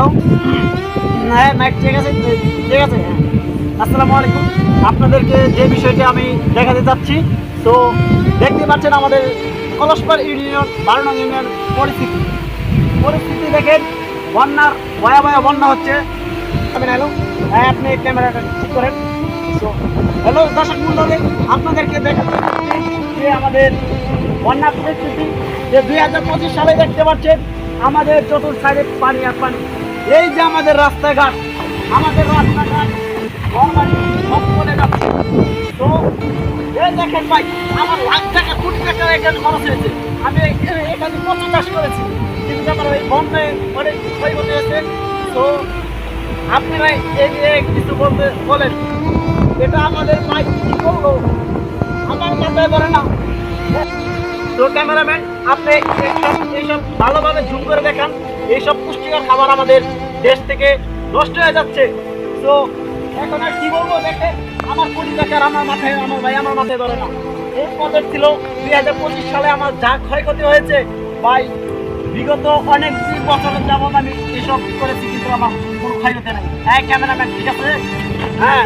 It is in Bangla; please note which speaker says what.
Speaker 1: হ্যালো, হ্যাঁ মাইক ঠিক আছে, ঠিক আছে। হ্যাঁ, আসসালামু আলাইকুম। আপনাদেরকে যে বিষয়টি আমি দেখাতে যাচ্ছি, তো দেখতে পাচ্ছেন আমাদের কলসপাড় ইউনিয়ন 12 নং ইউনিয়ন পরিস্থিতি দেখেন। বন্যার ভয়াবহ বন্যা হচ্ছে। হ্যালো, হ্যাঁ আপনি ক্যামেরাটা ঠিক করেন। তো হ্যালো দর্শক মন্ডলী, আপনাদেরকে দেখাতে যাচ্ছি যে আমাদের বন্যা পরিস্থিতি, যে 2025 সালে দেখতে পাচ্ছেন আমাদের চতুর্থ সাইডে পানি আর পানি। এই যে আমাদের রাস্তাঘাট বন্যায় সব চলে যাচ্ছে। তো এই দেখেন ভাই, আমার লাখ টাকা কোটি টাকা এখানে খরচ হয়েছে। আমি এখানে কচু চাষ করেছি, কিন্তু আমার এই বন্যায় অনেক ক্ষয়ক্ষতি হয়েছে। তো আপনারা এই নিয়ে কিছু বলেন, এটা আমাদের মাইক কি করলো, আমার মাথায় ধরে না। তো ক্যামেরাম্যান, আপনি এইসব ভালোভাবে জুম করে দেখান। এইসব পুষ্টিকর খাবার আমাদের দেশ থেকে নষ্ট হয়ে যাচ্ছে। তো এখন আর কি বলবো, দেখে আমার কোটি টাকার আমার মাথায় ধরে না। এই প্রজেক্ট ছিল 2025 সালে আমার যা ক্ষয়ক্ষতি হয়েছে ভাই, বিগত অনেক বছরের যাবত আমি এসব করেছি, কিন্তু আমার কোনো ক্ষয়ক্ষতি নেই। হ্যাঁ ক্যামেরাম্যান, ঠিক আছে। হ্যাঁ।